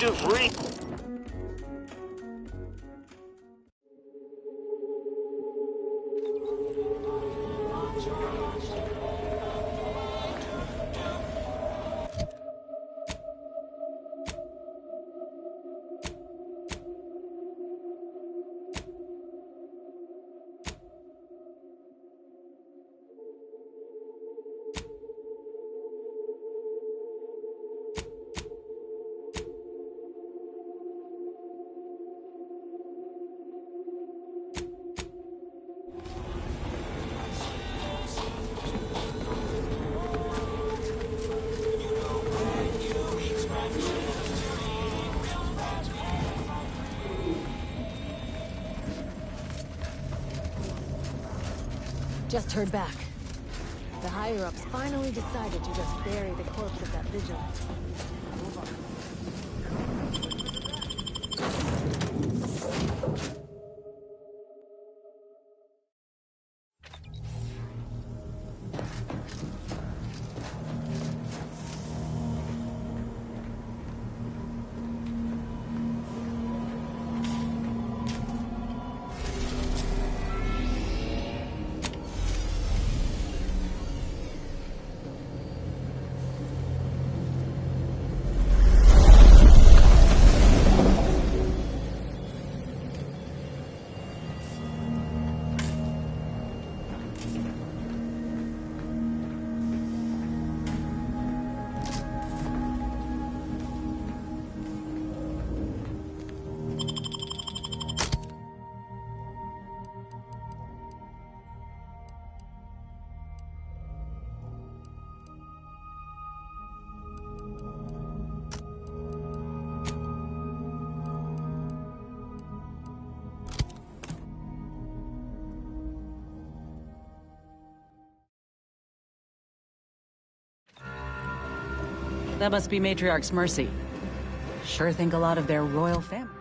Active read. Just heard back. The higher-ups finally decided to just bury the corpse of that vigilante. Move on. That must be Matriarch's Mercy. Sure think a lot of their royal family.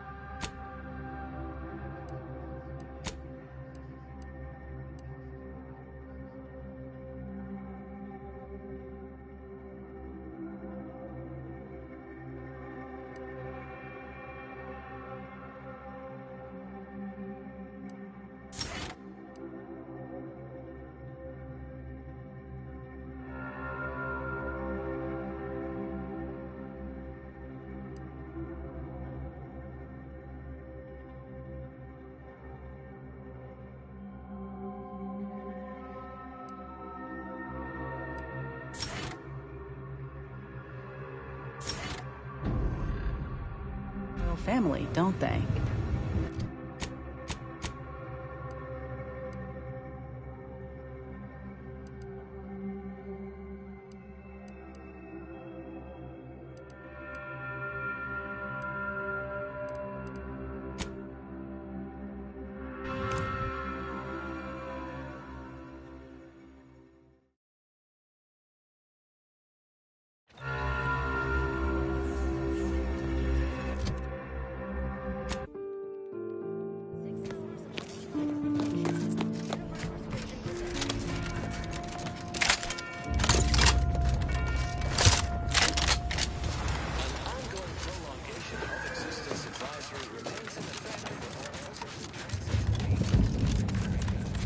Family, don't they?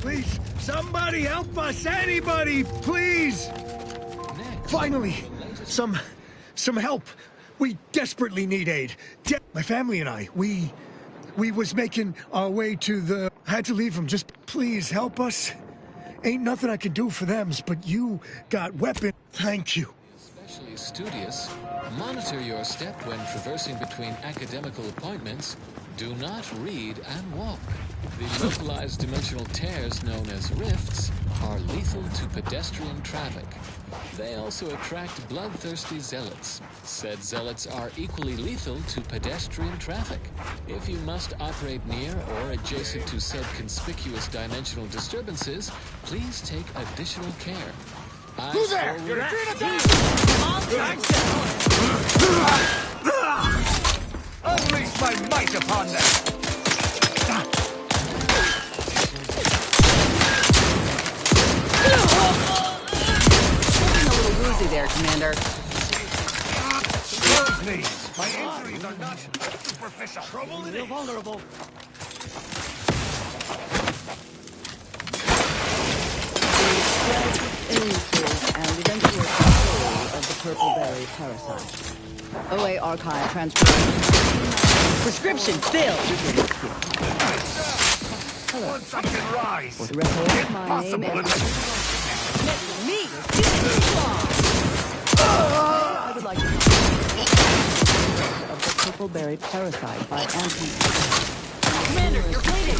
Please, somebody help us! Anybody, please! Finally, some help. We desperately need aid. My family and I, we was making our way to the... Had to leave them. Just please help us. Ain't nothing I can do for them, but you got weapon. Thank you. Especially studious, monitor your step when traversing between academical appointments. Do not read and walk. The localized dimensional tears known as rifts are lethal to pedestrian traffic. They also attract bloodthirsty zealots. Said zealots are equally lethal to pedestrian traffic. If you must operate near or adjacent to said conspicuous dimensional disturbances, please take additional care. Who's there? You're Unleash my might upon them! Looking a little woozy there, Commander. Please, my injuries are not superficial. Trouble in it. Vulnerable. Illnesses and eventual control of the purple berry parasite. OA archive transfer. Prescription filled! Once I can rise. For the record, my name is... Me! I would like to of the purple berry parasite by Commander, you're bleeding!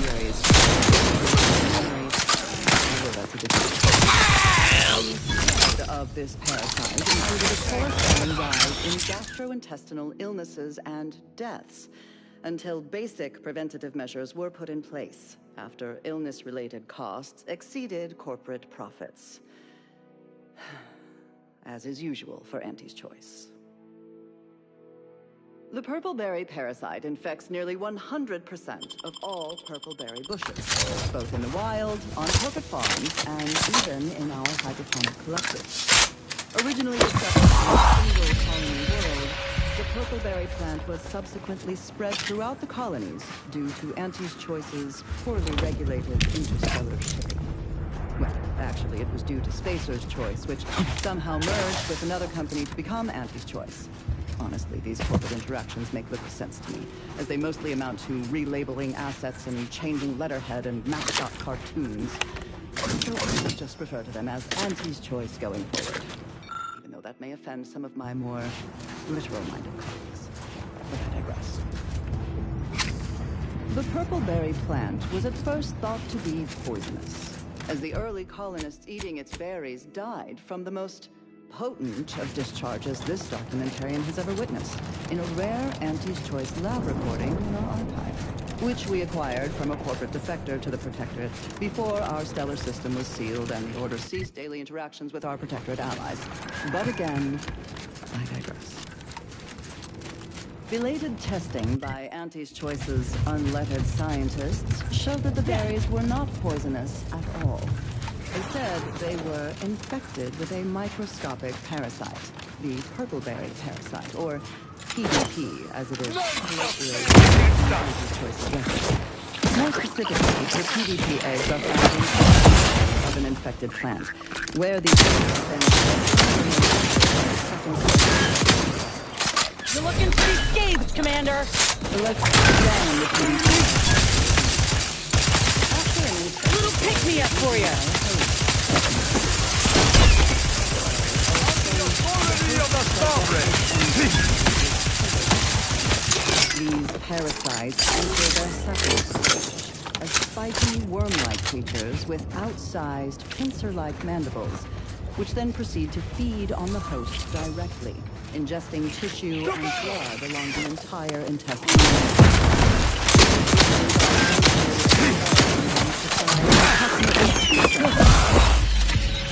Of this parasite included a corresponding rise in gastrointestinal illnesses and deaths until basic preventative measures were put in place after illness-related costs exceeded corporate profits. As is usual for Auntie's Choice. The purple-berry parasite infects nearly 100% of all purple-berry bushes, both in the wild, on corporate farms, and even in our hydroponic collectors. Originally discovered in a single colony world, the purple-berry plant was subsequently spread throughout the colonies due to Auntie's Choice's poorly regulated interstellar shipping. Well, actually, it was due to Spacer's Choice, which somehow merged with another company to become Auntie's Choice. Honestly, these corporate interactions make little sense to me, as they mostly amount to relabeling assets and changing letterhead and mascot cartoons. So I will just refer to them as Auntie's Choice going forward, even though that may offend some of my more literal-minded colleagues. But I digress. The purple-berry plant was at first thought to be poisonous, as the early colonists eating its berries died from the most potent of discharges this documentarian has ever witnessed in a rare Auntie's Choice lab recording in our archive, which we acquired from a corporate defector to the Protectorate before our stellar system was sealed and the Order ceased daily interactions with our Protectorate allies. But again, I digress. Belated testing by Auntie's Choice's unlettered scientists showed that the berries were not poisonous at all. Instead, they were infected with a microscopic parasite, the purple-berry parasite, or PDP, as it is colloquially known. More specifically, the PDP eggs are found in of an infected plant, where these eggs have been You're looking pretty scathed, Commander! let's examine the PDP. A little pick-me-up for you! These parasites enter their second stage as spiky worm-like creatures with outsized pincer-like mandibles, which then proceed to feed on the host directly, ingesting tissue and blood along the entire intestine.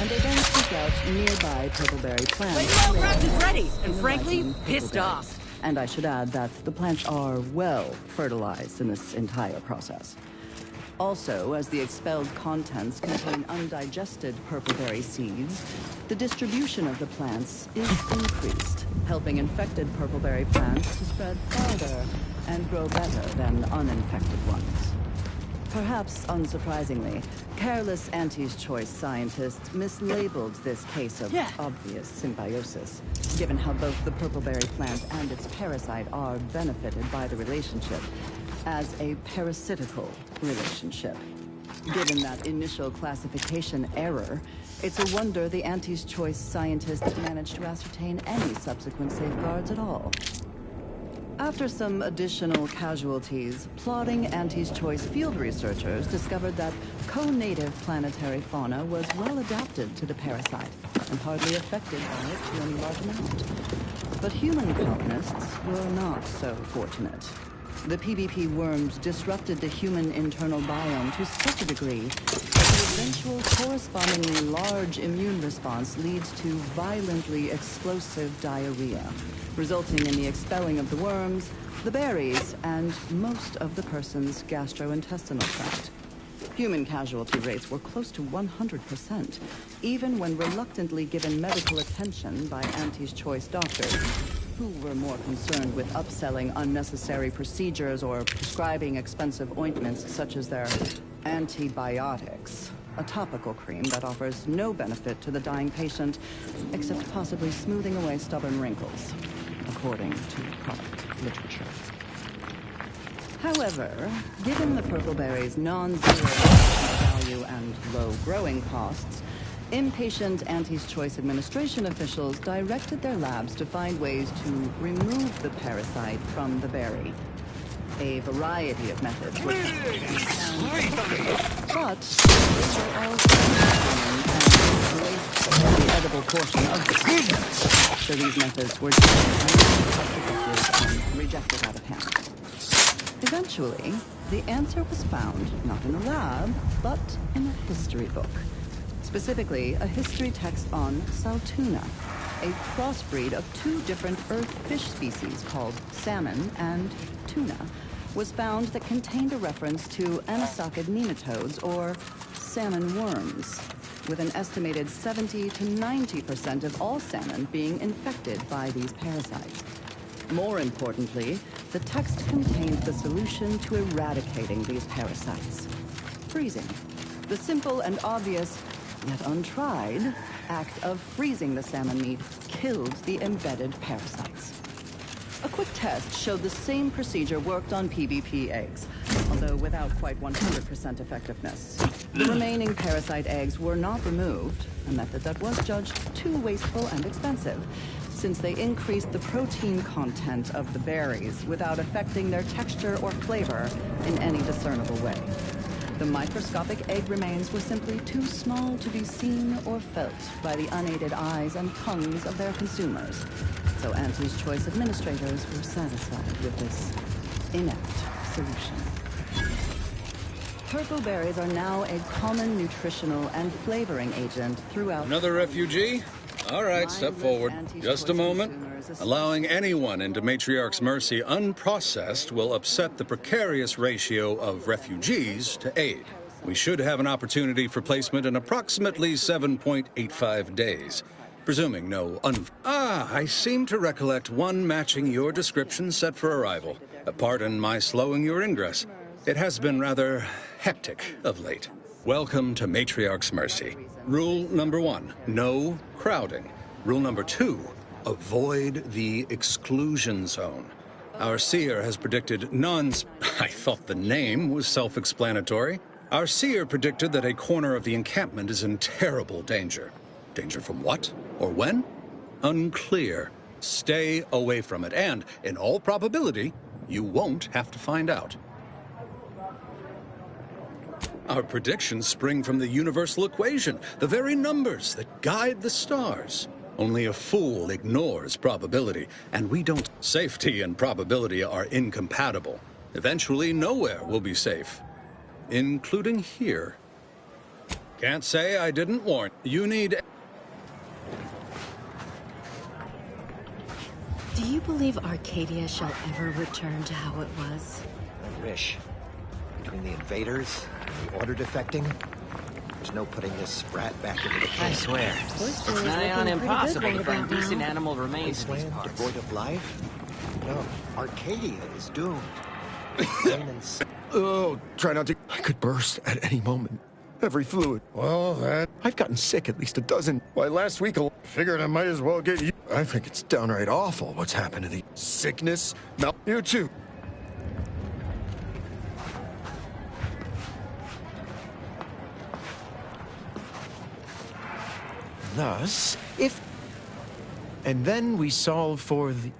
And they then seek out nearby purple-berry plants. The craft is ready, and frankly, pissed off. And I should add that the plants are well fertilized in this entire process. Also, as the expelled contents contain undigested purple-berry seeds, the distribution of the plants is increased, helping infected purple-berry plants to spread farther and grow better than uninfected ones. Perhaps unsurprisingly, careless Auntie's Choice scientists mislabeled this case of obvious symbiosis, given how both the purple-berry plant and its parasite are benefited by the relationship, as a parasitical relationship. Given that initial classification error, it's a wonder the Auntie's Choice scientists managed to ascertain any subsequent safeguards at all. After some additional casualties, plodding Auntie's Choice field researchers discovered that co-native planetary fauna was well adapted to the parasite and hardly affected by it to any large amount. But human colonists were not so fortunate. The PvP worms disrupted the human internal biome to such a degree that the eventual correspondingly large immune response leads to violently explosive diarrhea, resulting in the expelling of the worms, the berries, and most of the person's gastrointestinal tract. Human casualty rates were close to 100%, even when reluctantly given medical attention by Auntie's Choice doctors. who were more concerned with upselling unnecessary procedures or prescribing expensive ointments such as their antibiotics, a topical cream that offers no benefit to the dying patient except possibly smoothing away stubborn wrinkles, according to product literature. However, given the purple berry's non-zero value and low growing costs, impatient Auntie's Choice administration officials directed their labs to find ways to remove the parasite from the berry. A variety of methods were tested and found, but they were all and waste the edible portion of the creature. So these methods were and rejected out of hand. Eventually, the answer was found not in a lab, but in a history book. Specifically, a history text on Saltuna, a crossbreed of two different earth fish species called salmon and tuna, was found that contained a reference to anisakid nematodes, or salmon worms, with an estimated 70 to 90% of all salmon being infected by these parasites. More importantly, the text contained the solution to eradicating these parasites: freezing. The simple and obvious, yet untried, act of freezing the salmon meat killed the embedded parasites. A quick test showed the same procedure worked on PBP eggs, although without quite 100% effectiveness. The remaining parasite eggs were not removed, a method that was judged too wasteful and expensive, since they increased the protein content of the berries without affecting their texture or flavor in any discernible way. The microscopic egg remains were simply too small to be seen or felt by the unaided eyes and tongues of their consumers. So Auntie's Choice administrators were satisfied with this inept solution. Purple berries are now a common nutritional and flavoring agent throughout... Another refugee? All right, step forward. Just a moment. Allowing anyone into Matriarch's Mercy unprocessed will upset the precarious ratio of refugees to aid. We should have an opportunity for placement in approximately 7.85 days, presuming no I seem to recollect one matching your description set for arrival. Pardon my slowing your ingress. It has been rather hectic of late. Welcome to Matriarch's Mercy. Rule number 1, no crowding. Rule number 2, avoid the exclusion zone. Our seer has predicted I thought the name was self-explanatory. Our seer predicted that a corner of the encampment is in terrible danger. Danger from what? Or when? Unclear. Stay away from it, and, in all probability, you won't have to find out. Our predictions spring from the universal equation, the very numbers that guide the stars. Only a fool ignores probability, and we don't. Safety and probability are incompatible. Eventually, nowhere will be safe, including here. Can't say I didn't warn. You need... Do you believe Arcadia shall ever return to how it was? I wish. Between the invaders and the order defecting, there's no putting this sprat back into the camp. I swear, it's nigh on impossible to find decent animal remains in these Wasteland parts. devoid of life? No, Arcadia is doomed. Oh, try not to... I could burst at any moment. Every fluid. Well, I've gotten sick at least a dozen. Why, last week, I figured I might as well get you. I think it's downright awful what's happened to the sickness. No, you too. Thus, if... And then we solve for the...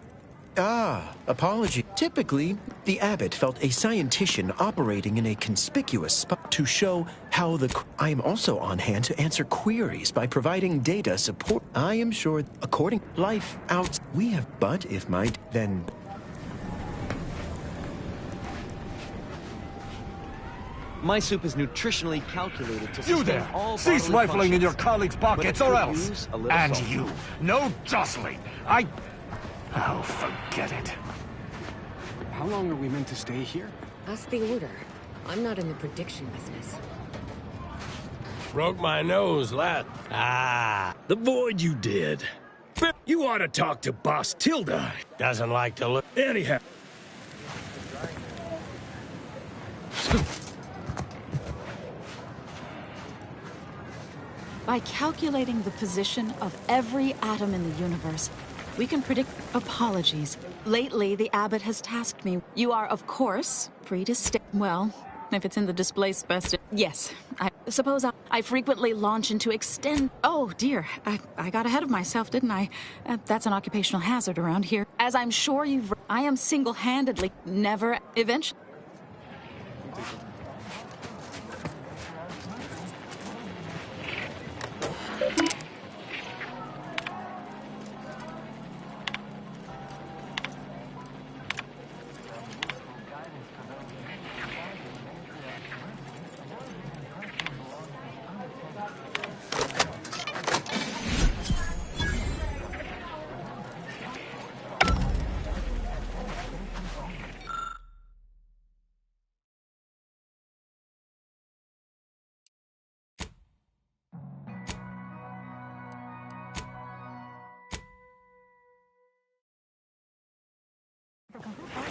apology. Typically, the abbot felt a scientician operating in a conspicuous spot to show how the... I am also on hand to answer queries by providing data support. I am sure, according life out, we have... But if my... Then... My soup is nutritionally calculated to You sustain there! all Cease bodily rifling in your functions, colleagues' but it pockets, or could else! use a little And salt. you! No jostling! Oh, forget it. How long are we meant to stay here? Ask the order. I'm not in the prediction business. Broke my nose, lad. Ah, the void you did. You ought to talk to Boss Tilda. Doesn't like to look. Anyhow. By calculating the position of every atom in the universe, we can predict apologies. Lately, the abbot has tasked me. You are, of course, free to stay. Well, if it's in the display best. Yes, I suppose I frequently launch into extend. Oh, dear. I got ahead of myself, didn't I? That's an occupational hazard around here. As I'm sure you've. I am single-handedly never eventually.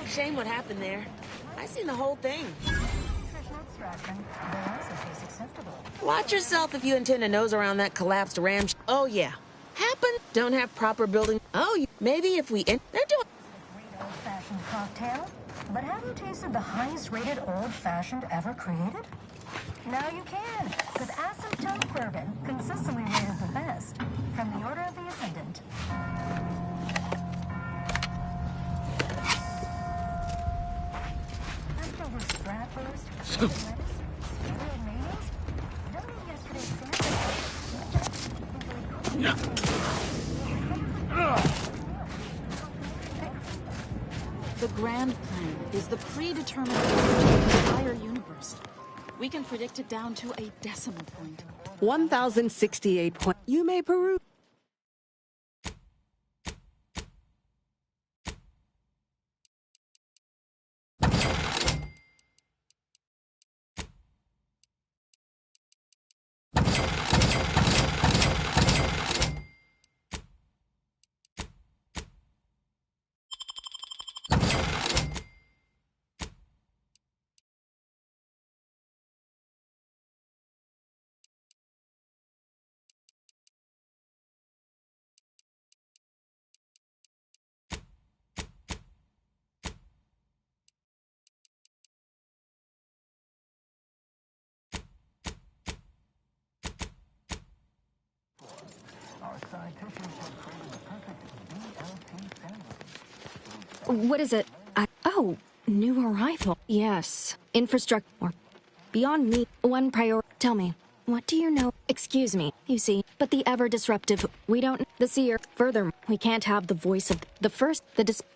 Shame what happened there. I seen the whole thing. Watch yourself if you intend to nose around that collapsed ram. Oh, yeah. Happen. Don't have proper building. Oh, maybe if we... They're doing... Great old-fashioned cocktail. But have you tasted the highest-rated old-fashioned ever created? Now you can, with asymptote bourbon, consistently rated the best from the Order of the Ascendant. Leftover Bratwurst, lettuce, cereal mayonnaise. Don't eat yesterday's The grand plan is the predetermined of the entire universe. We can predict it down to a decimal point. 1068 point. You may peruse. What is it? Oh, new arrival. Yes. Infrastructure. Or beyond me. One priority. Tell me, what do you know? Excuse me, you see, but the ever-disruptive, we don't... The seer. Further, we can't have the voice of the first,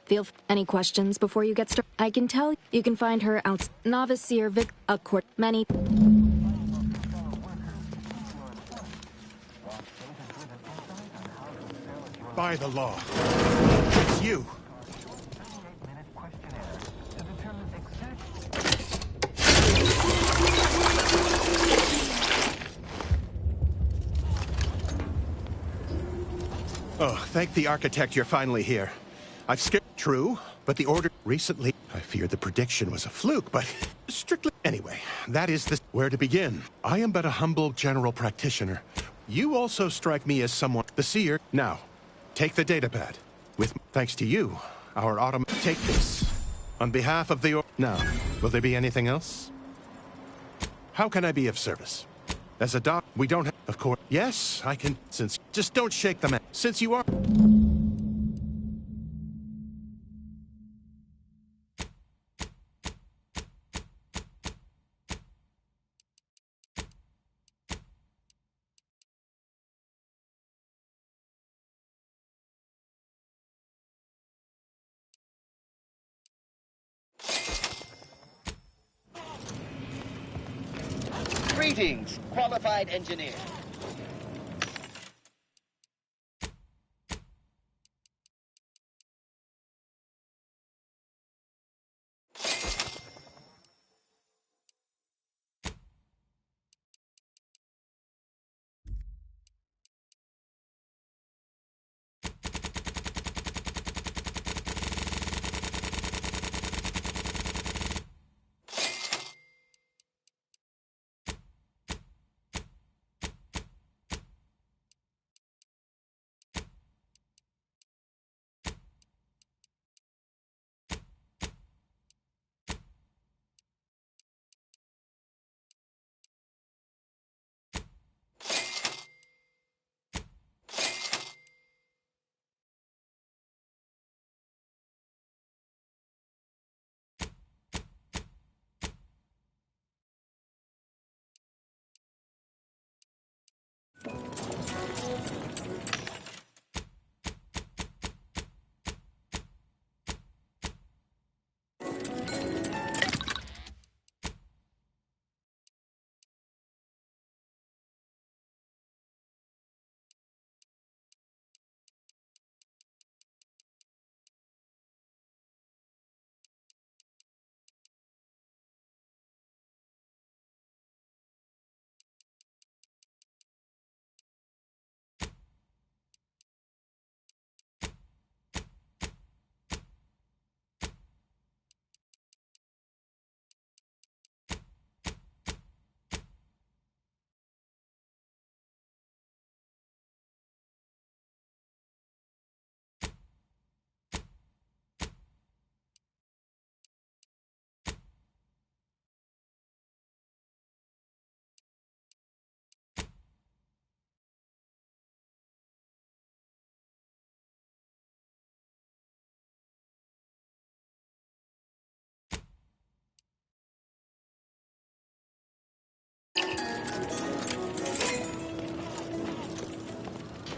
feel... Any questions before you get started? I can tell you can find her out. Novice seer Vic... A court. Many... By the law. It's you. Oh, thank the architect you're finally here. I've skipped. True, but the order recently... I feared the prediction was a fluke, but strictly... Anyway, that is the... Where to begin? I am but a humble general practitioner. You also strike me as someone... The seer. Now, take the datapad. With... Thanks to you, our autom... Take this. On behalf of the... Now, will there be anything else? How can I be of service? As a doc, we don't have... Of course... Yes, I can... Since... Just don't shake the man. Since you are... Greetings, qualified engineer.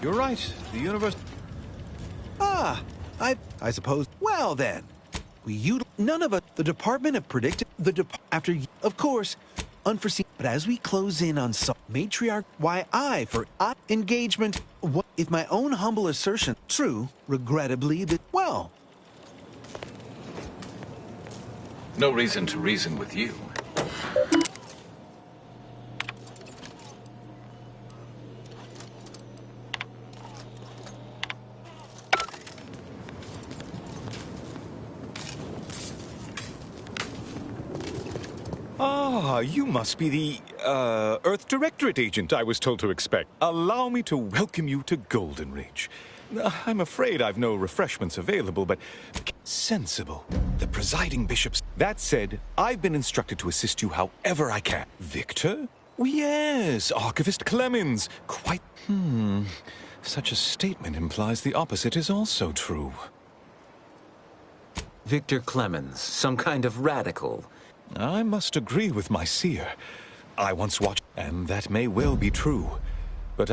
You're right. The universe... Ah, I suppose. Well then, none of us. The department have predicted after, of course, unforeseen. But as we close in on some matriarch, engagement. What if my own humble assertion true? Regrettably, that well. No reason to reason with you. Ah, you must be the, Earth Directorate agent I was told to expect. Allow me to welcome you to Golden Ridge. I'm afraid I've no refreshments available, but sensible. The presiding bishops. That said, I've been instructed to assist you however I can. Victor? Yes, Archivist Clemens. Quite. Such a statement implies the opposite is also true. Victor Clemens, some kind of radical. I must agree with my seer. I once watched, and that may well be true. But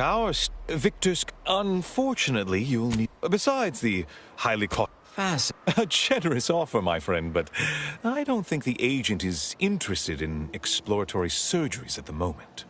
Victor's, unfortunately, you'll need... Besides the highly a generous offer, my friend, but I don't think the agent is interested in exploratory surgeries at the moment.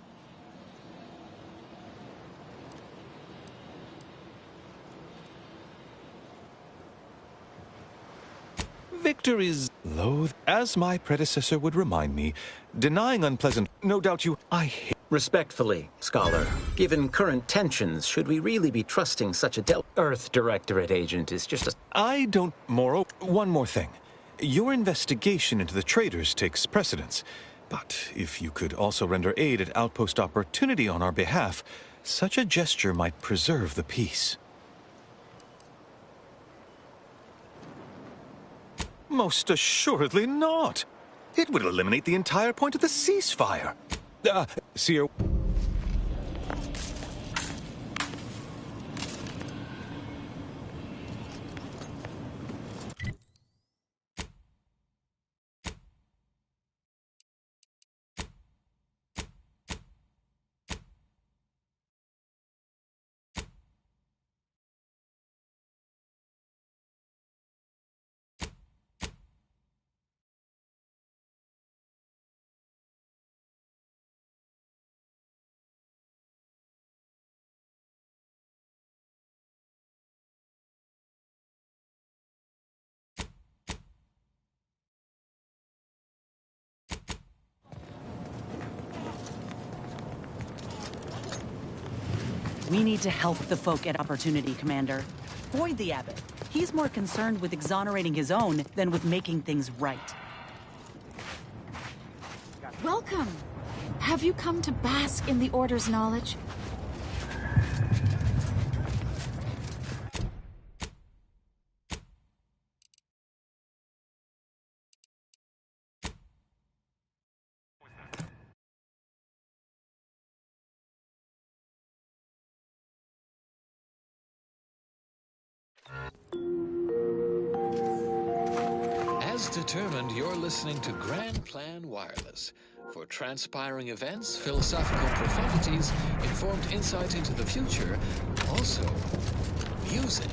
Victor is loath, as my predecessor would remind me, denying unpleasant... No doubt you... I hate... Respectfully, Scholar, given current tensions, should we really be trusting such a Earth Directorate agent is just a... I don't... Moreover, one more thing. Your investigation into the traitors takes precedence. But if you could also render aid at Outpost Opportunity on our behalf, such a gesture might preserve the peace. Most assuredly not. It would eliminate the entire point of the ceasefire. Seer... We need to help the folk at Opportunity, Commander. Void the Abbot. He's more concerned with exonerating his own than with making things right. Welcome. Have you come to bask in the Order's knowledge? As determined, you're listening to Grand Plan Wireless. For transpiring events, philosophical profundities, informed insight into the future, also music.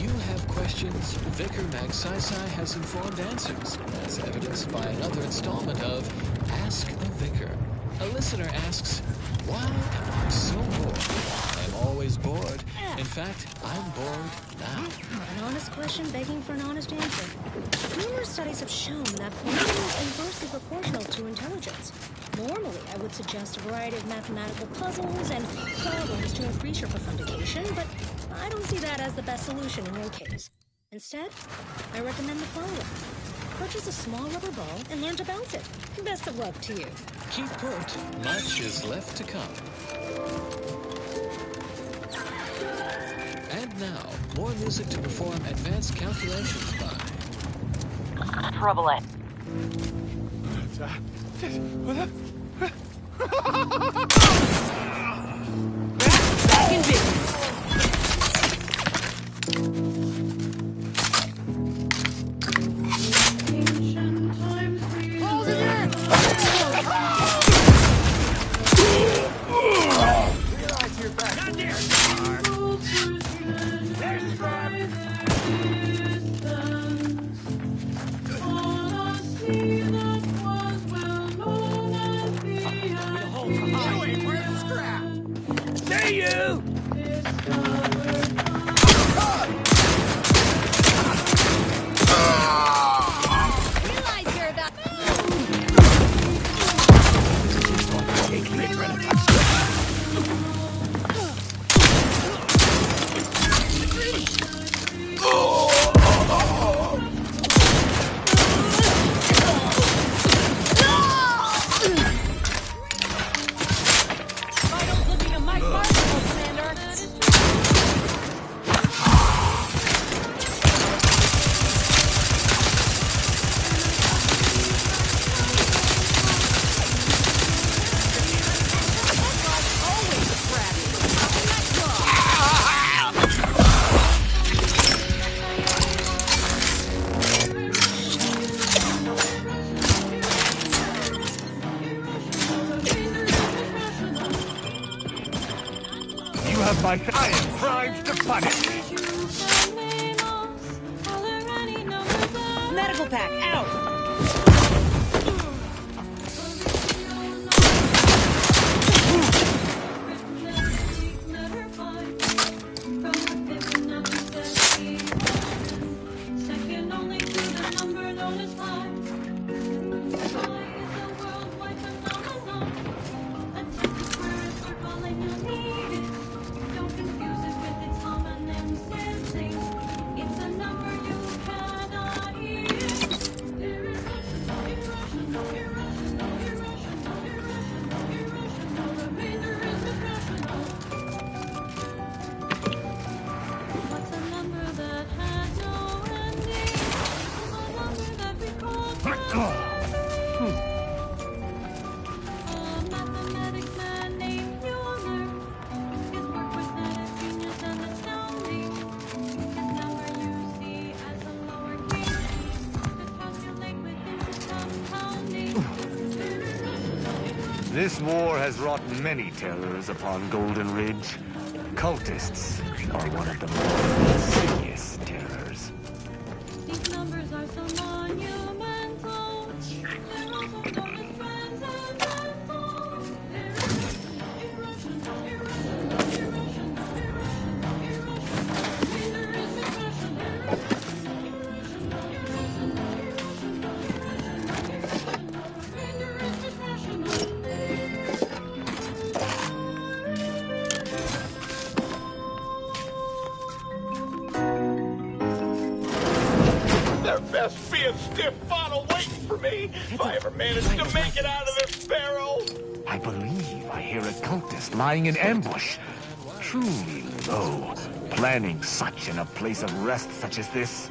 You have questions, Vicar Magsisai has informed answers, as evidenced by another installment of Ask the Vicar. A listener asks, why am I so bored? I'm always bored. In fact, I'm bored now. An honest question begging for an honest answer. Numerous studies have shown that boredom is inversely proportional to intelligence. Normally, I would suggest a variety of mathematical puzzles and problems to increase your profundication, but I don't see that as the best solution in your case. Instead, I recommend the following. Purchase a small rubber ball and learn to bounce it. Best of luck to you. Keep put. Much is left to come. And now, more music to perform advanced calculations by... Trouble it. Back in business. Close it in! you! Realize you're the... Take me trying to touch Vitals looking a mite marginal, Commander. You have my giant crimes to punish. Medical pack, out! This war has wrought many terrors upon Golden Ridge. Cultists are one of the more insidious terrors. These numbers are so monumental. They're also known as transcendental. There best be a stiff bottle waiting for me if I ever manage to make it out of this barrel. I believe I hear a cultist lying in ambush. Truly low, planning such in a place of rest such as this.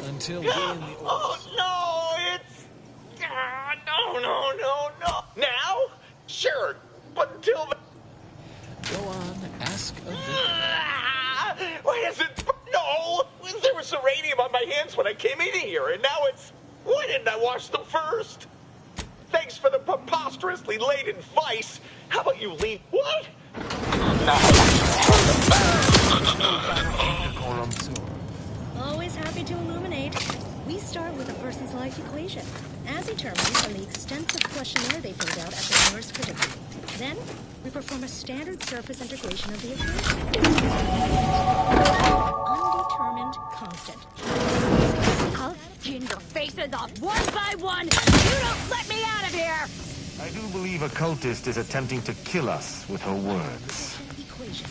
Until we in the Oh no, it's no. Now? Sure, but until then. Go on, ask a Why is it? No! There was uranium on my hands when I came in here, and now it's... Why didn't I wash them first? Thanks for the preposterously late advice. How about you leave... What? Always happy to illuminate. We start with a person's life equation, as determined from the extensive questionnaire they filled out at the NITNSE predicament. Then, we perform a standard surface integration of the equation. Undetermined constant. I'll skin your faces off one by one! You don't let me out of here! I do believe a cultist is attempting to kill us with her words. Equation.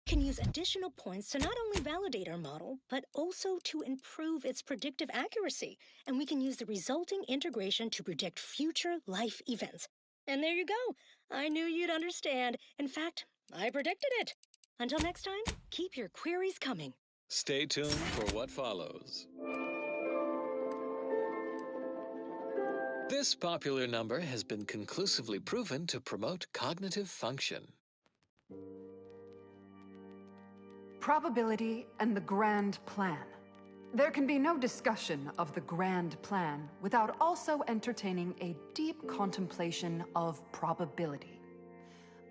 Can use additional points to not only validate our model, but also to improve its predictive accuracy. And we can use the resulting integration to predict future life events. And there you go. I knew you'd understand. In fact, I predicted it. Until next time, keep your queries coming. Stay tuned for what follows. This popular number has been conclusively proven to promote cognitive function. Probability and the grand plan. There can be no discussion of the grand plan without also entertaining a deep contemplation of probability.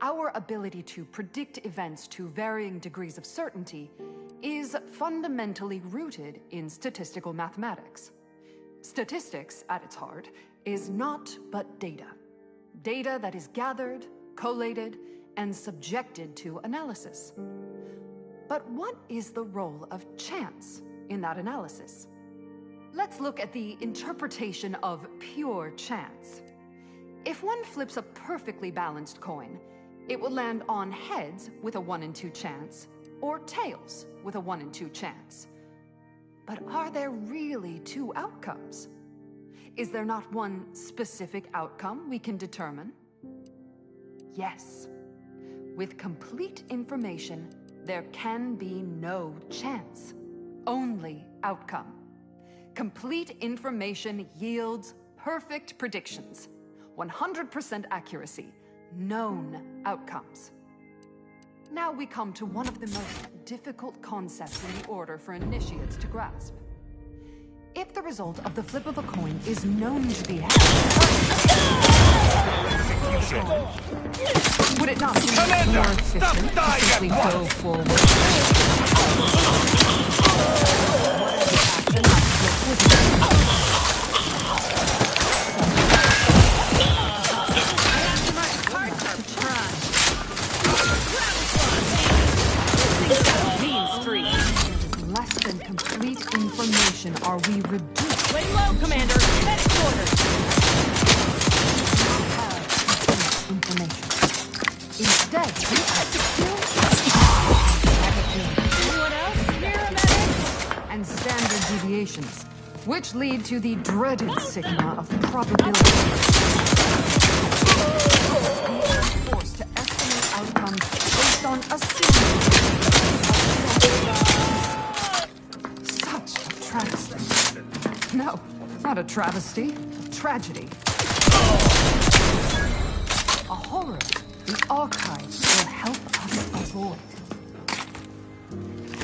Our ability to predict events to varying degrees of certainty is fundamentally rooted in statistical mathematics. Statistics, at its heart, is naught but data. Data that is gathered, collated, and subjected to analysis. But what is the role of chance in that analysis? Let's look at the interpretation of pure chance. If one flips a perfectly balanced coin, it will land on heads with a 1 in 2 chance, or tails with a 1 in 2 chance. But are there really 2 outcomes? Is there not one specific outcome we can determine? Yes. With complete information, there can be no chance, only outcome. Complete information yields perfect predictions, 100% accuracy, known outcomes. Now we come to one of the most difficult concepts in the Order for initiates to grasp. If the result of the flip of a coin is known to be heads, would it not be more efficient to simply go forward? Less than complete information are we reduced. Lay low, Commander. Headquarters. Information. Instead, we have to kill Anyone else? Paramedics? and standard deviations, which lead to the dreaded sigma of probability. We are forced to estimate outcomes based on a series of such a travesty. No, not a travesty, a tragedy. A horror the archives will help us avoid.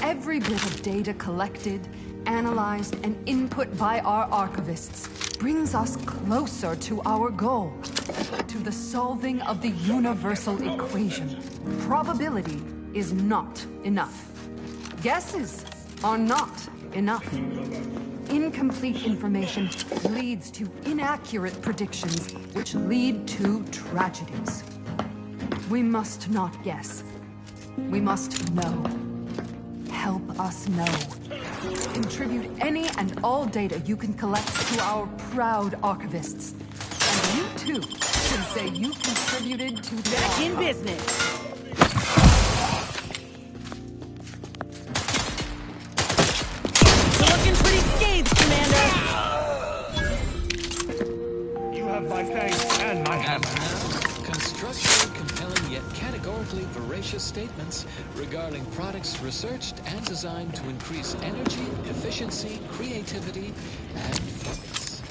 Every bit of data collected, analyzed, and input by our archivists brings us closer to our goal, to the solving of the universal equation. Probability is not enough. Guesses are not enough. Incomplete information leads to inaccurate predictions, which lead to tragedies. We must not guess. We must know. Help us know. Contribute any and all data you can collect to our proud archivists. And you too can say you contributed to the Back in business. Looking pretty scathed, Commander. You have my thanks and my hammer. Constructively compelling yet categorically veracious statements regarding products researched and designed to increase energy, efficiency, creativity, and focus.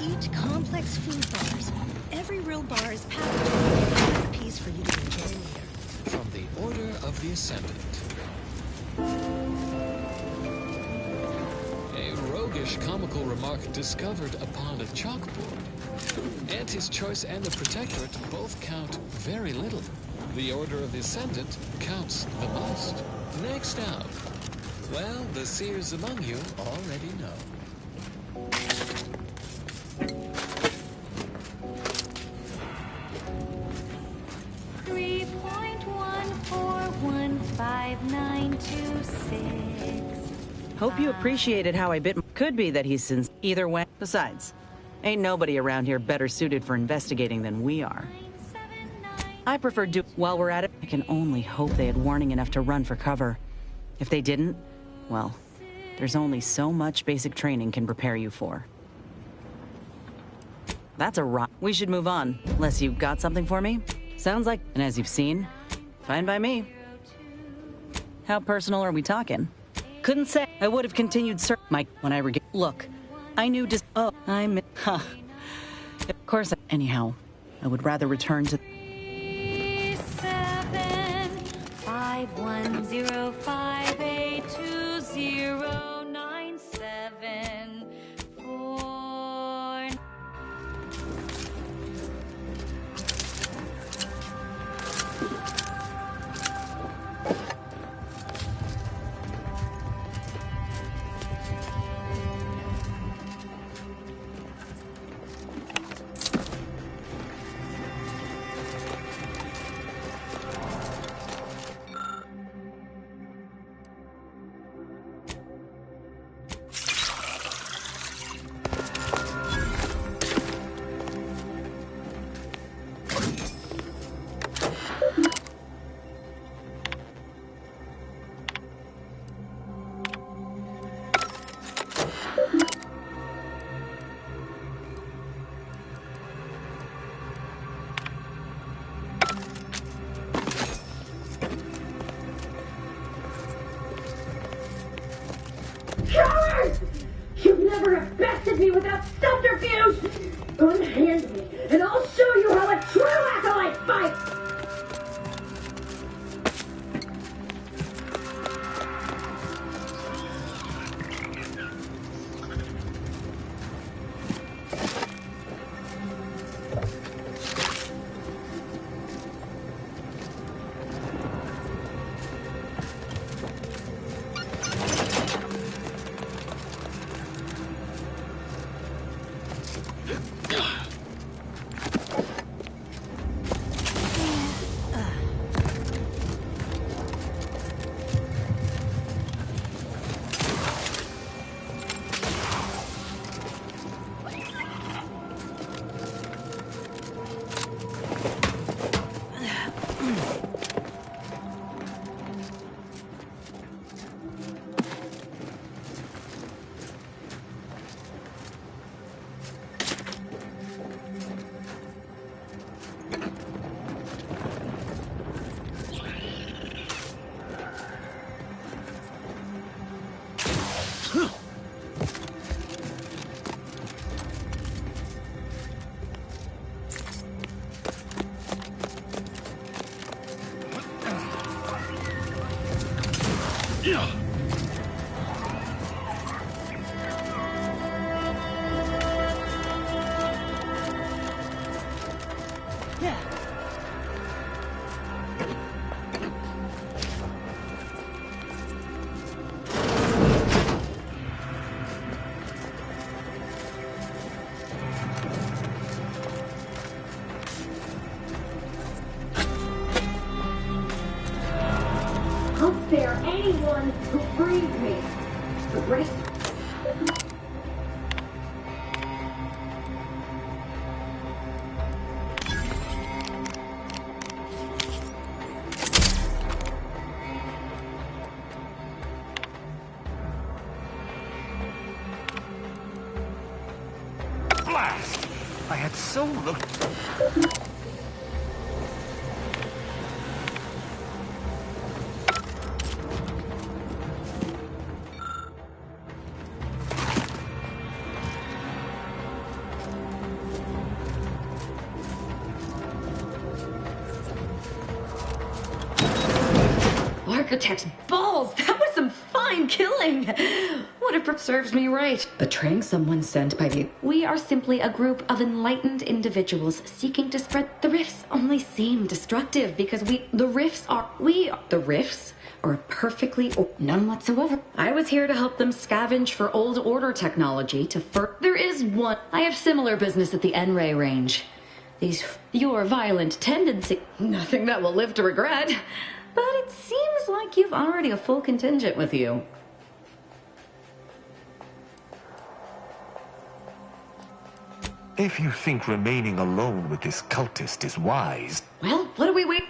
Eat complex food bars. Every real bar is packaged with a piece for you to enjoy later. From the Order of the Ascendant. A roguish comical remark discovered upon a chalkboard. Auntie's Choice and the Protectorate both count very little. The Order of the Ascendant counts the most. Next up, well, the seers among you already know. 3.141592.6. Hope you appreciated how I bit. Could be that he's since either way. Besides, ain't nobody around here better suited for investigating than we are. I prefer while we're at it, I can only hope they had warning enough to run for cover. If they didn't, well, there's only so much basic training can prepare you for. That's a rock. We should move on, unless you've got something for me. Sounds like, and as you've seen, fine by me. How personal are we talking? Couldn't say. I would have continued, sir. Mike, when I look, I knew just. Oh, I'm. Huh. Of course. Anyhow, I would rather return to. 75105820974. me without subterfuge! Unhand me, and I'll show you how a true acolyte fights! I'll spare anyone who frees me. The rest... Blast! I had so looked... Architect's balls! That was some fine killing! What if serves me right? Betraying someone sent by the... We are simply a group of enlightened individuals seeking to spread... The rifts only seem destructive because The rifts are perfectly... None whatsoever. I was here to help them scavenge for old order technology to There is one... I have similar business at the N-ray range. Your violent tendency... Nothing that will live to regret. But it seems like you've already a full contingent with you. If you think remaining alone with this cultist is wise... Well, what do we wait?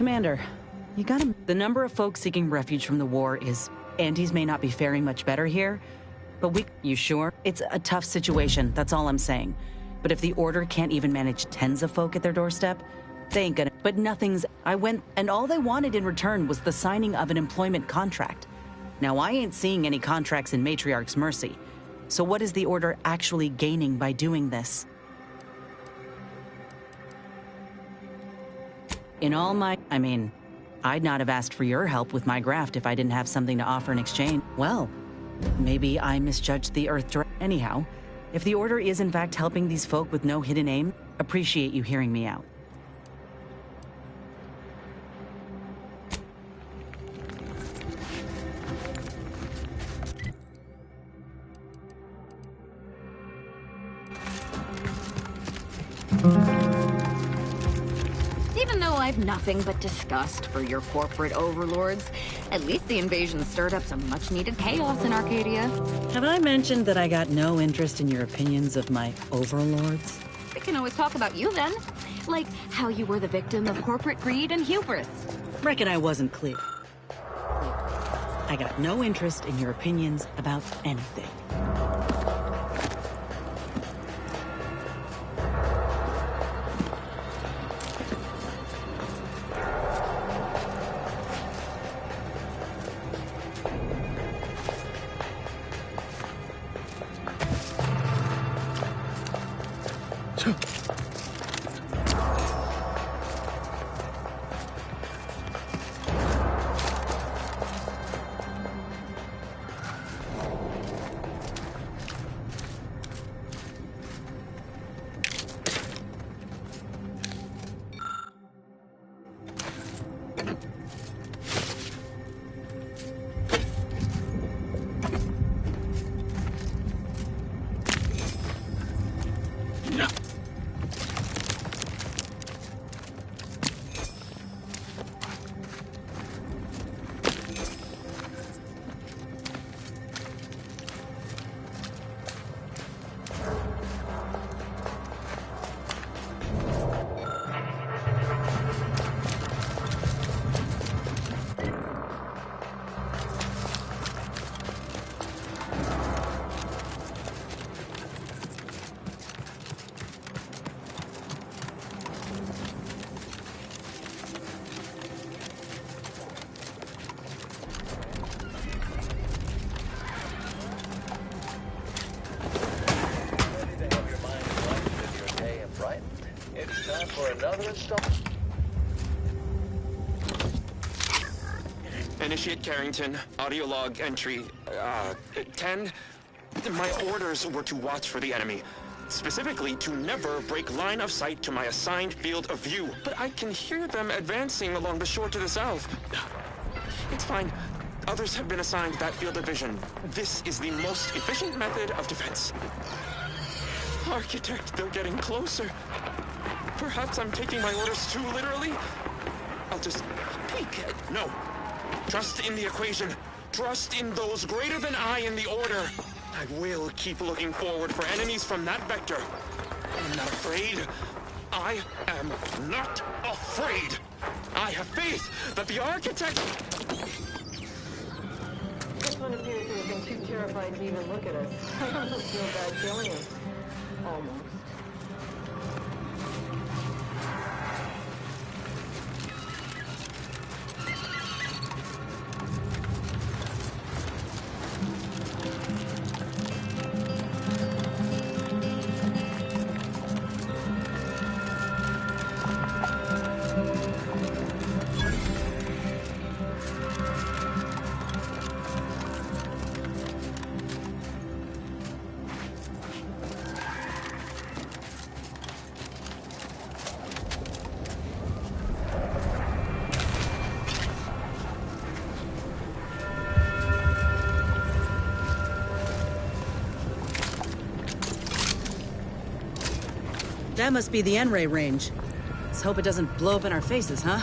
Commander, you gotta... The number of folks seeking refuge from the war is... Antes may not be faring much better here, but we... You sure? It's a tough situation, that's all I'm saying. But if the Order can't even manage tens of folk at their doorstep, they ain't gonna... But nothing's... I went... And all they wanted in return was the signing of an employment contract. Now, I ain't seeing any contracts in Matriarch's mercy. So what is the Order actually gaining by doing this? In all my... I mean, I'd not have asked for your help with my graft if I didn't have something to offer in exchange. Well, maybe I misjudged the Earth Anyhow, if the Order is in fact helping these folk with no hidden aim, appreciate you hearing me out. Even though I've nothing but disgust for your corporate overlords, at least the invasion stirred up some much-needed chaos in Arcadia. Have I mentioned that I got no interest in your opinions of my overlords? We can always talk about you then. Like how you were the victim of corporate greed and hubris. Reckon I wasn't clear. I got no interest in your opinions about anything. Initiate Carrington, audio log entry, 10. My orders were to watch for the enemy. Specifically, to never break line of sight to my assigned field of view. But I can hear them advancing along the shore to the south. It's fine. Others have been assigned that field of vision. This is the most efficient method of defense. Architect, they're getting closer. Perhaps I'm taking my orders too literally. I'll just peek. No. Trust in the equation. Trust in those greater than I in the Order. I will keep looking forward for enemies from that vector. I'm not afraid. I am not afraid. I have faith that the Architect... This one appears to have been too terrified to even look at us. I almost feel bad killing him. Almost. That must be the N-ray range. Let's hope it doesn't blow up in our faces, huh?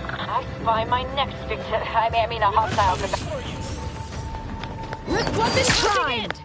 I spy my next victim. I mean, a hostile. Weapon primed!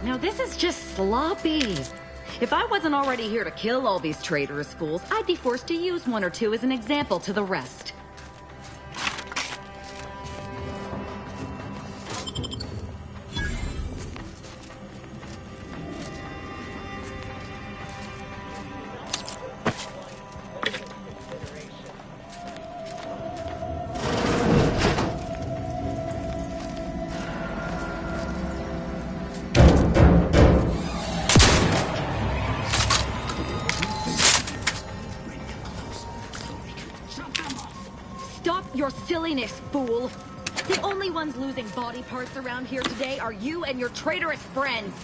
Now this is just sloppy. If I wasn't already here to kill all these traitorous fools, I'd be forced to use one or two as an example to the rest. Stop your silliness, fool! The only ones losing body parts around here today are you and your traitorous friends!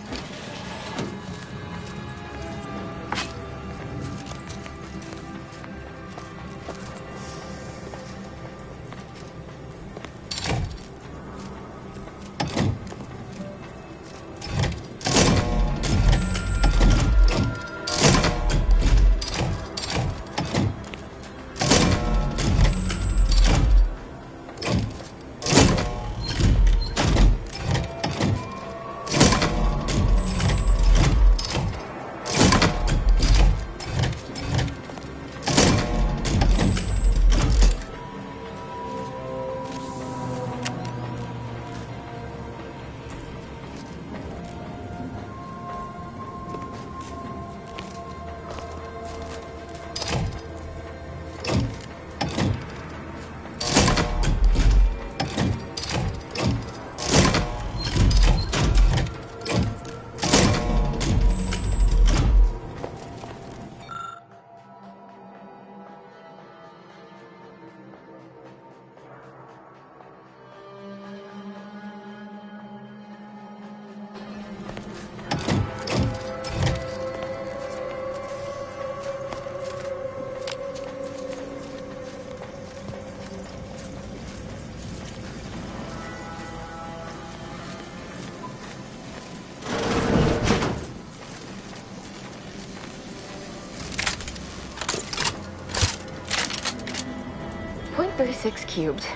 .36 cubed.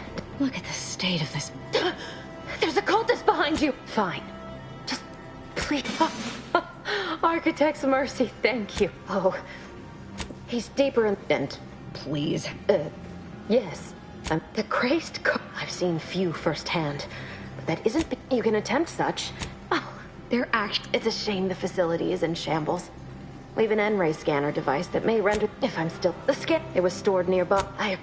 Look at the state of this. There's a cultist behind you! Fine. Just, please. Architect's mercy, thank you. Oh, he's deeper in... And, please. Yes. The crazed I've seen few firsthand. But that isn't... You can attempt such. Oh, they're It's a shame the facility is in shambles. Leave an N-ray scanner device that may render... If I'm still... The scan... It was stored nearby.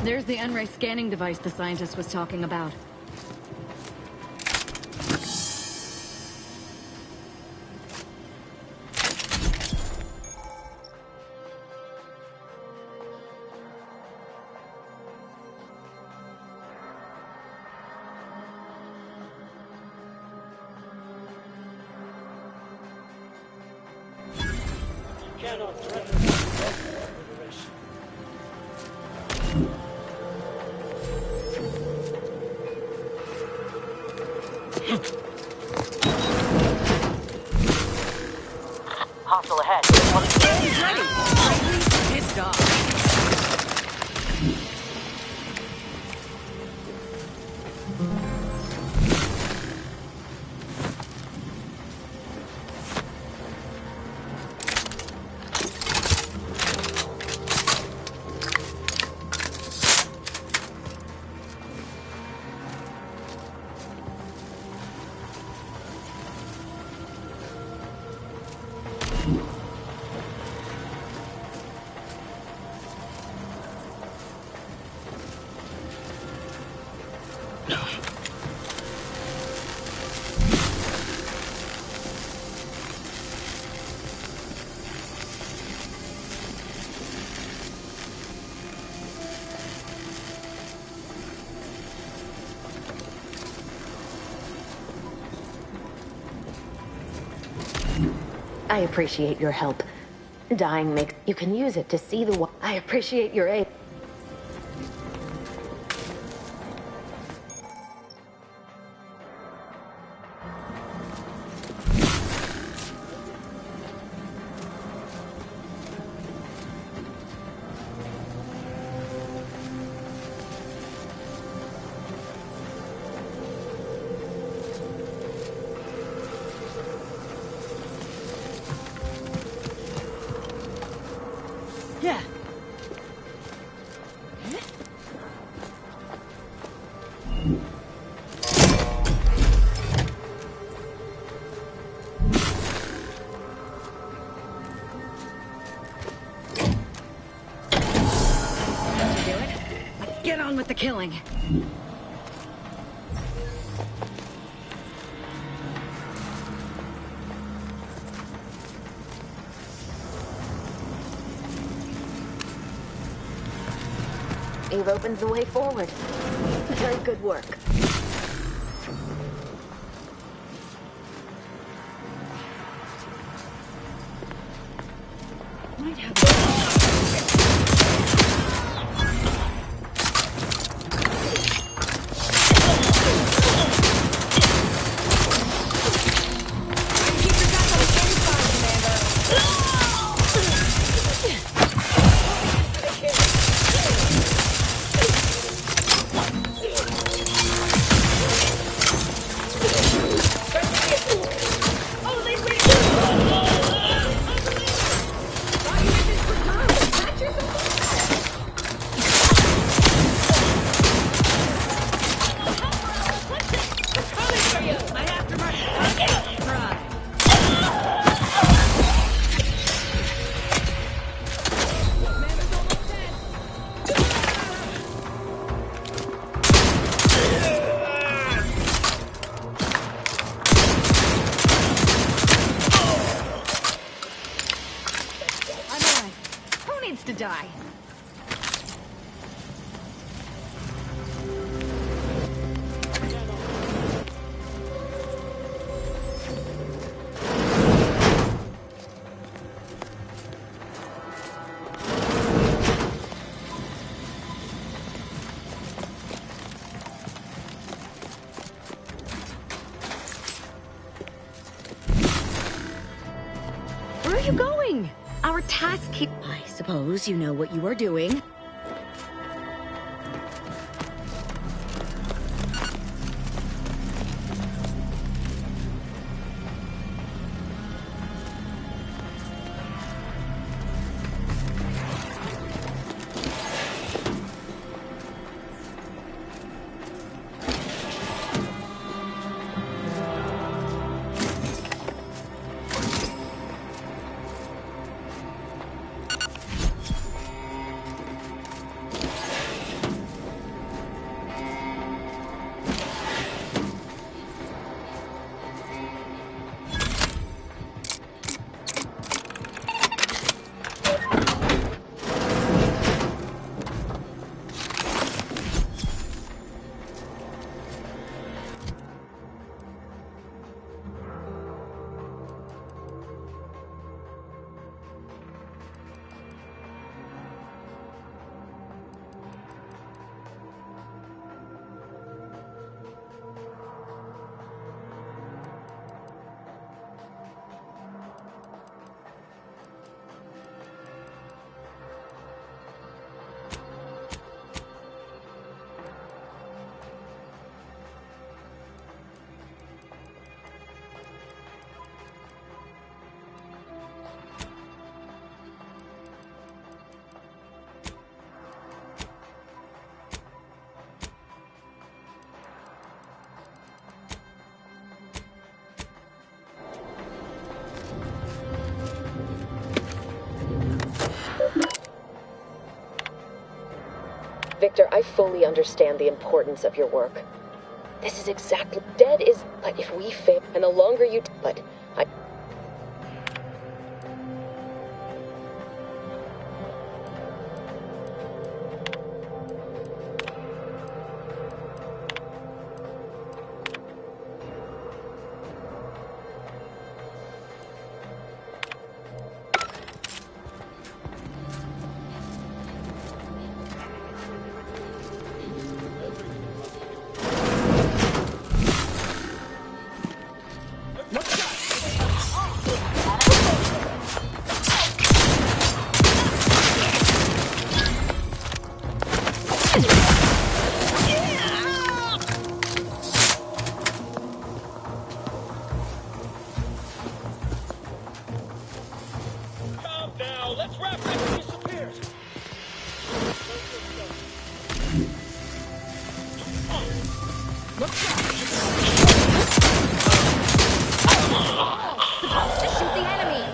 There's the N-ray scanning device the scientist was talking about. Cannot threaten the Federation. Hostile ahead. He's ready. Pissed off. I appreciate your help. Dying makes... You can use it to see the... I appreciate your aid. Yeah. Let's get on with the killing. You've opened the way forward. Very good work. Might have To die. Where are you going? Our task here... I suppose you know what you are doing. Victor, I fully understand the importance of your work. This is exactly... Dead is... But if we fail... And the longer you... But... I... Calm down. Let's wrap this and disappears. Supposed to shoot the enemy!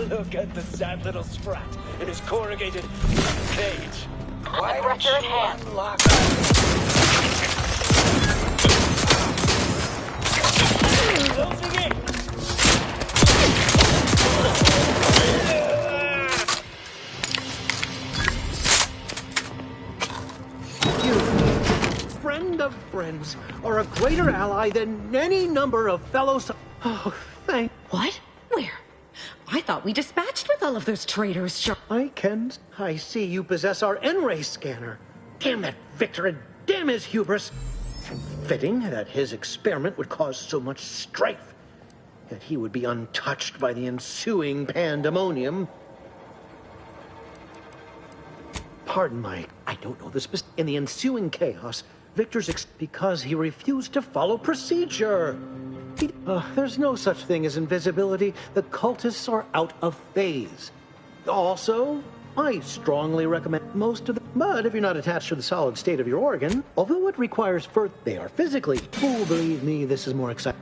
Look at the sad little sprat in his corrugated cage. Why don't Pressure at you hand. unlock Closing in. You, friend of friends, are a greater ally than any number of fellows. Oh, thank. What? Where? I thought we dispatched with all of those traitors, I see you possess our N-ray scanner. Damn that Victor and damn his hubris. Fitting that his experiment would cause so much strife. That he would be untouched by the ensuing pandemonium. Pardon my... I don't know the specific... In the ensuing chaos, Victor's because he refused to follow procedure. There's no such thing as invisibility. The cultists are out of phase. Also, I strongly recommend most of them. But if you're not attached to the solid state of your organ, although it requires they are physically. Oh, believe me, this is more exciting.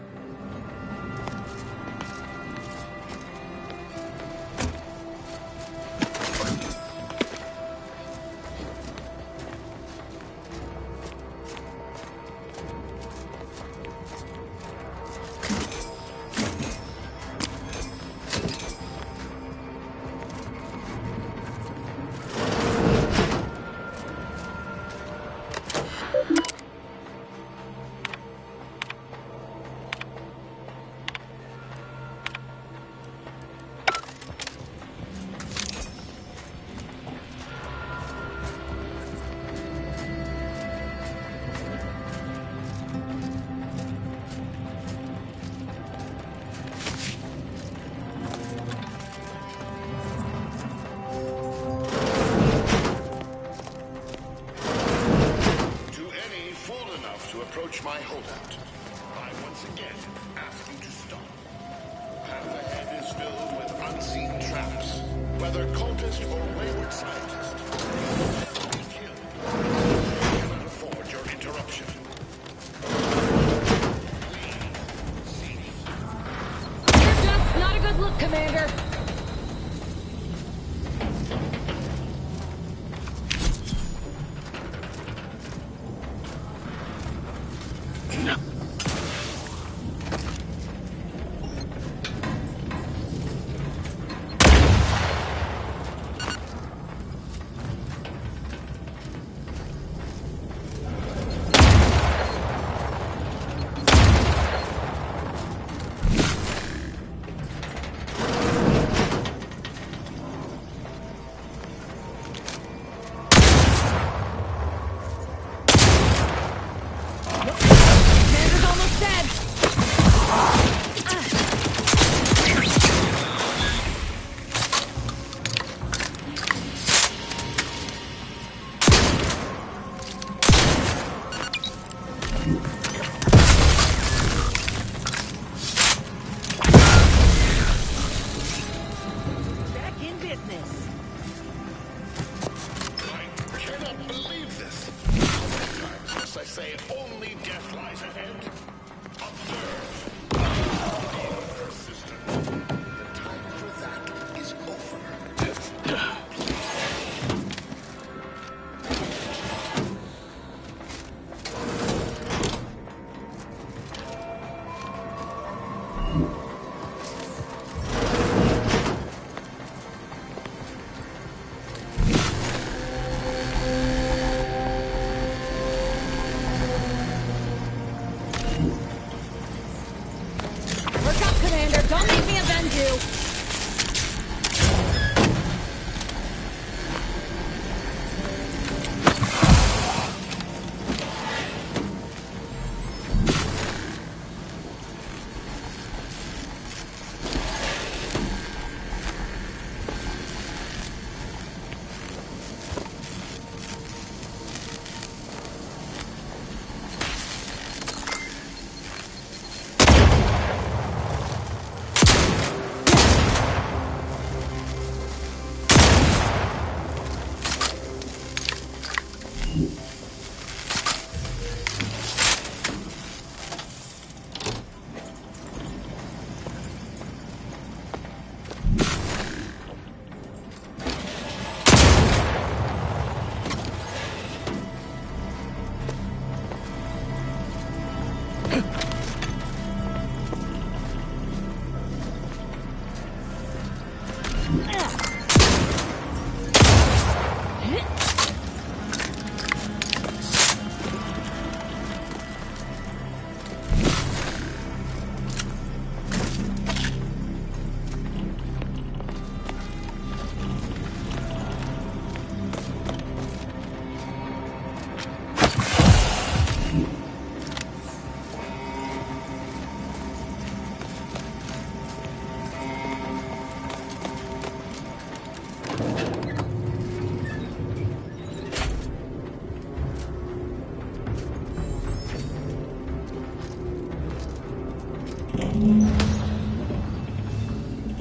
whether cultist or wayward scientist, will be killed. I cannot afford your interruption. That's not a good look, Commander.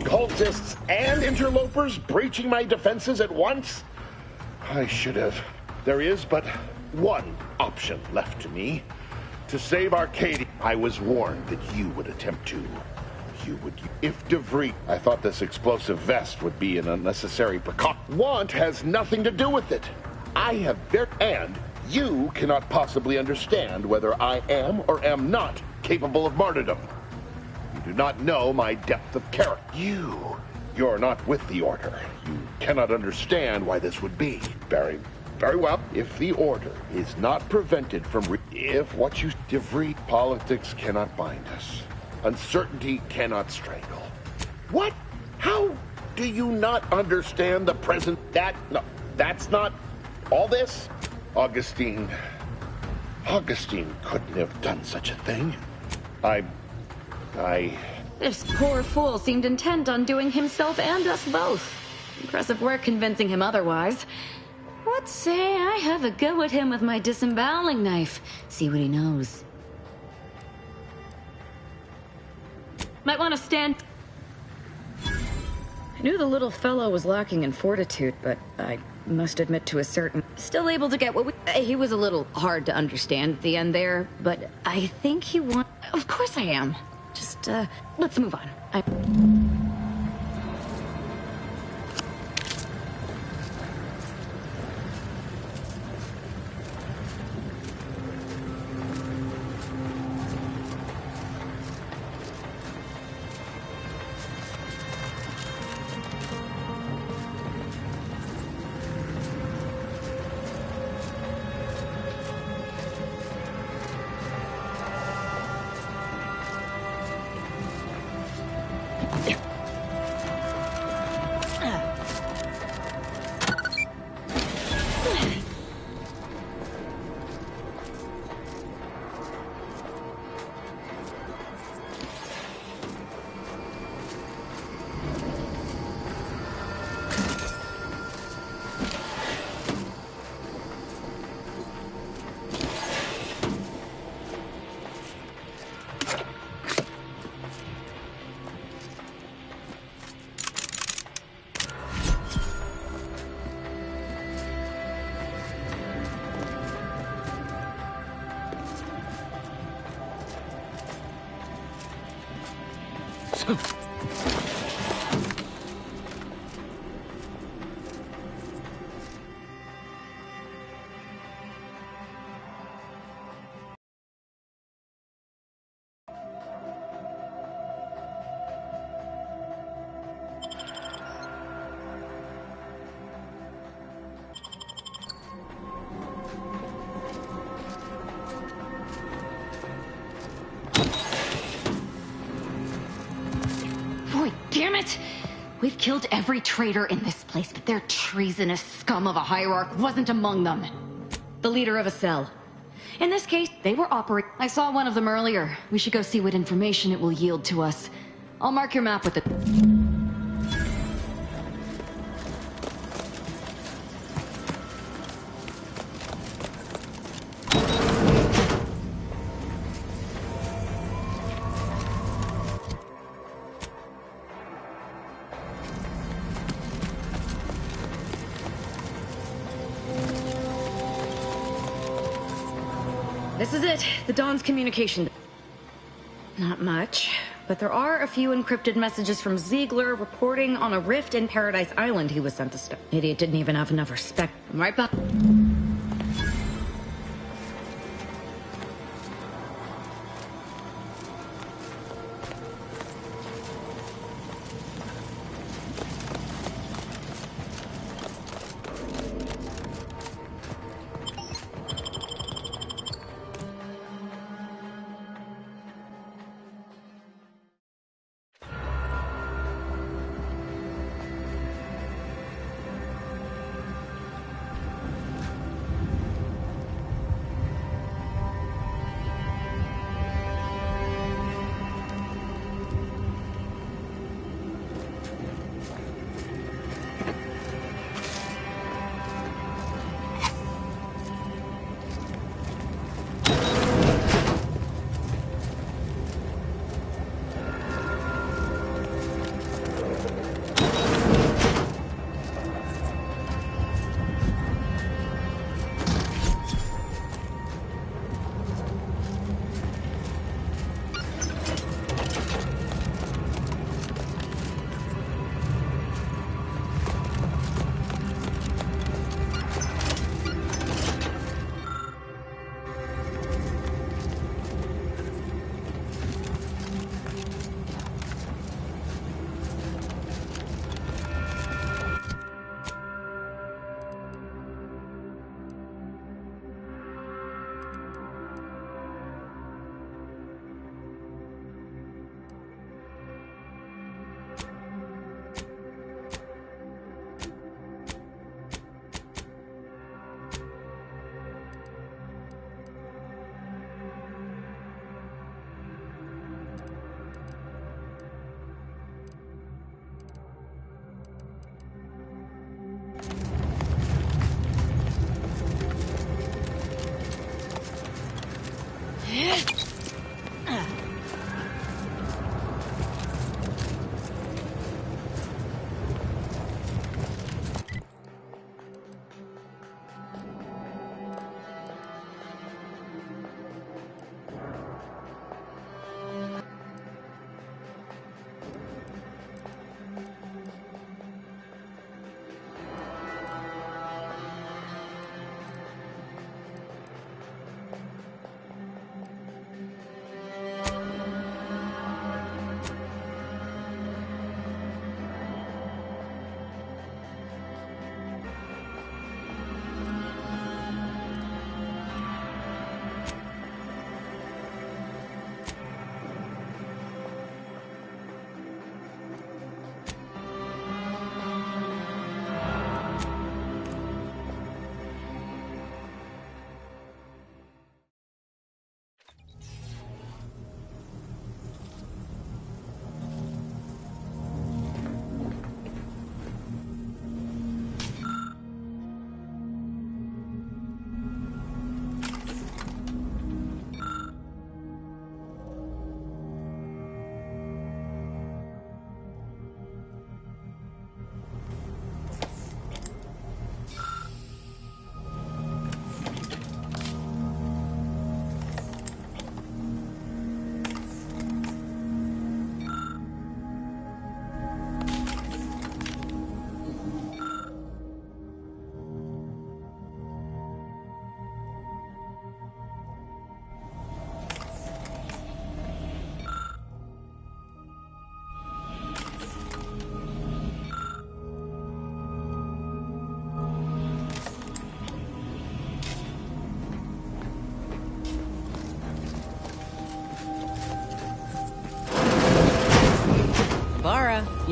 Cultists and interlopers breaching my defenses at once? I should have. There is but one option left to me. To save Arcadia, I was warned that you would attempt to. You would. If DeVries, I thought this explosive vest would be an unnecessary precaution. Want has nothing to do with it. I have and you cannot possibly understand whether I am or am not capable of martyrdom. You do not know my depth of character. You're not with the Order. You cannot understand why this would be. Very well. If the Order is not prevented from if what you DeVries, politics cannot bind us. Uncertainty cannot strangle. What? How do you not understand the present? That's not all this? Augustine couldn't have done such a thing. This poor fool seemed intent on doing himself and us both. Impressive work convincing him otherwise. What say I have a go at him with my disemboweling knife? See what he knows. Might want to stand... I knew the little fellow was lacking in fortitude, but I must admit to a certain... Still able to get what we... He was a little hard to understand at the end there, but I think he want... Of course I am. Just, let's move on. Damn it! We've killed every traitor in this place, but their treasonous scum of a hierarch wasn't among them. The leader of a cell. In this case, they were operating... I saw one of them earlier. We should go see what information it will yield to us. I'll mark your map with it. This is it, the Dawn's communication. Not much, but there are a few encrypted messages from Ziegler reporting on a rift in Paradise Island he was sent to stop. Idiot didn't even have enough respect. I'm right back.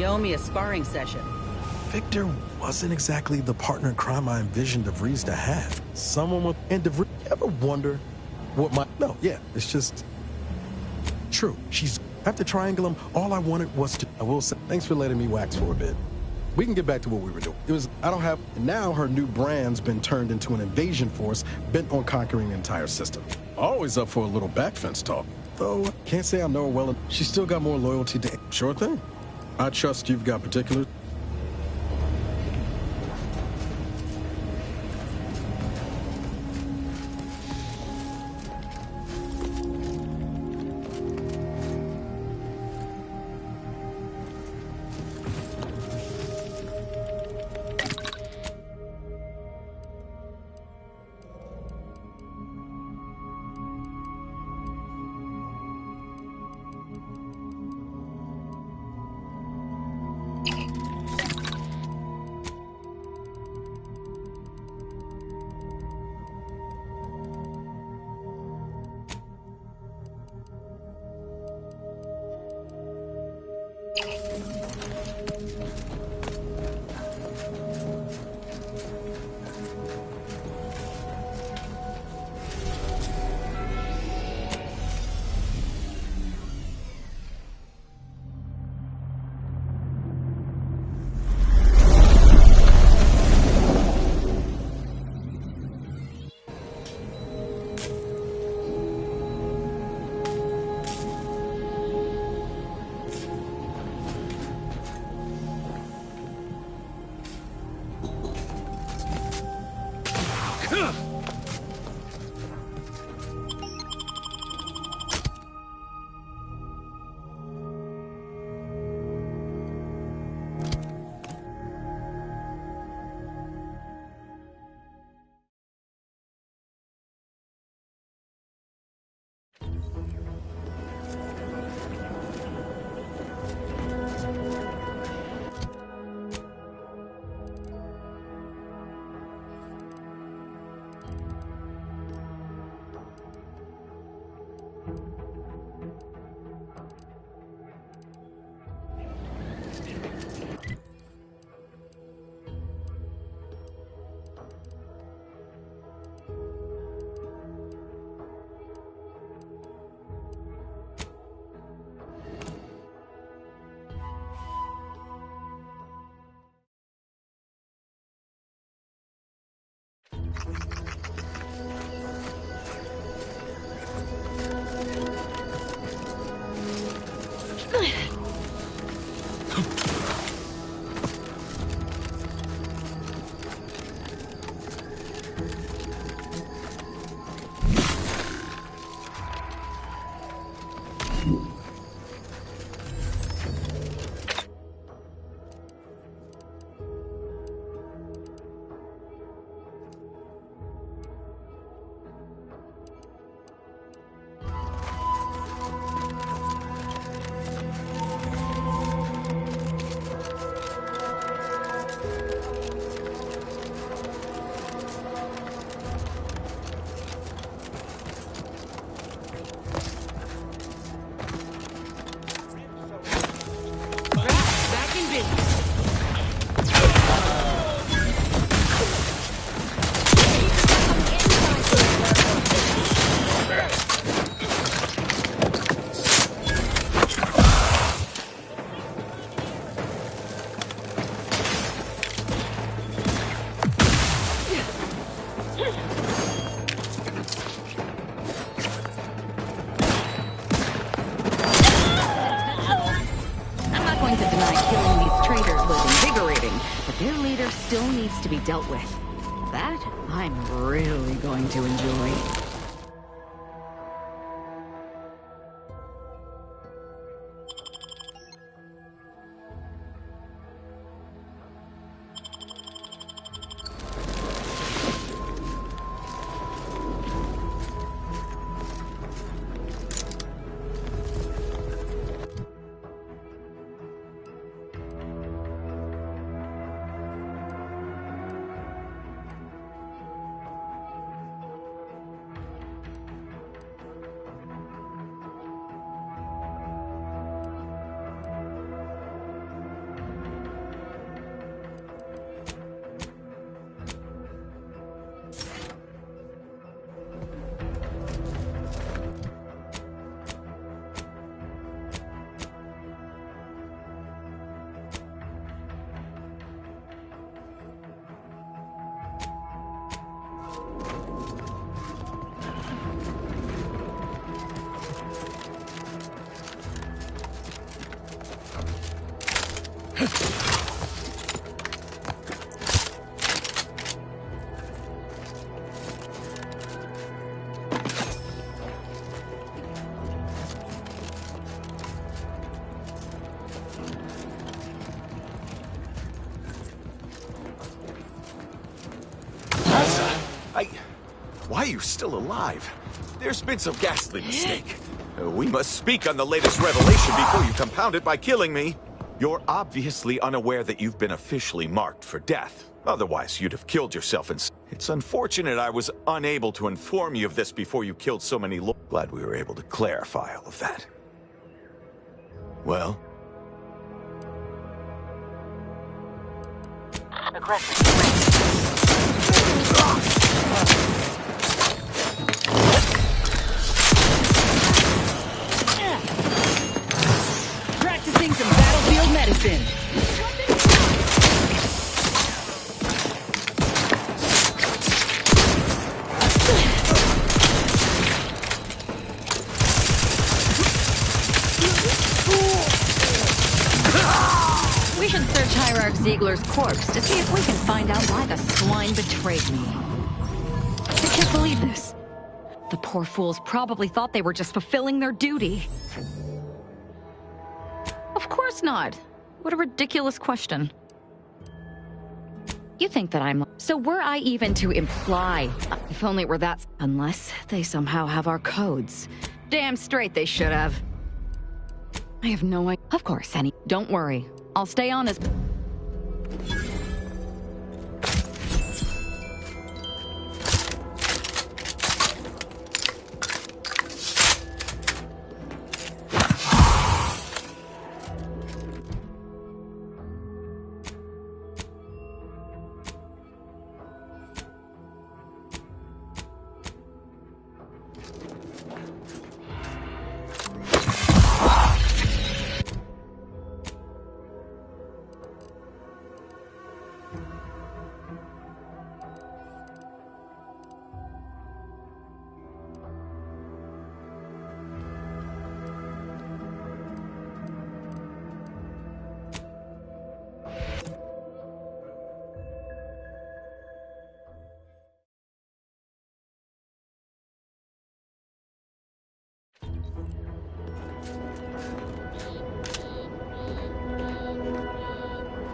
You owe me a sparring session. Victor wasn't exactly the partner in crime I envisioned DeVries to have. Someone with... And DeVries, you ever wonder what my... No, yeah, it's just... True. She's... After triangling, all I wanted was to... I will say, thanks for letting me wax for a bit. We can get back to what we were doing. It was... I don't have... Now her new brand's been turned into an invasion force bent on conquering the entire system. Always up for a little backfence talk. Though, can't say I know her well. She's still got more loyalty to... Sure thing. I trust you've got particular... Still needs to be dealt with. That I'm really going to enjoy. Why are you still alive? There's been some ghastly mistake. We must speak on the latest revelation before you compound it by killing me. You're obviously unaware that you've been officially marked for death. Otherwise, you'd have killed yourself. And it's unfortunate I was unable to inform you of this before you killed so many. Glad we were able to clarify all of that. Well? Practicing some battlefield medicine. We should search Hierarch Ziegler's corpse to see if we can find out why the swine betrayed me. I can't believe this. The poor fools probably thought they were just fulfilling their duty. Of course not. What a ridiculous question. You think that I'm... So were I even to imply... If only it were that... Unless they somehow have our codes. Damn straight they should have. I have no idea. Of course, Annie. Don't worry. I'll stay on as...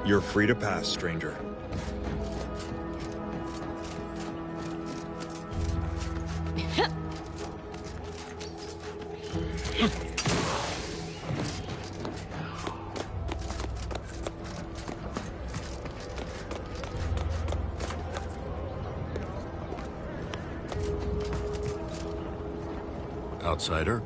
You're free to pass, stranger. Outsider?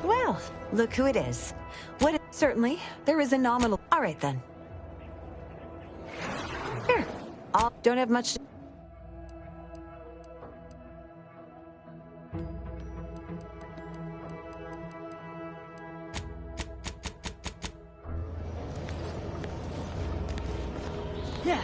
Well, look who it is. Certainly, there is a nominal... All right, then. Here. Don't have much... Yeah.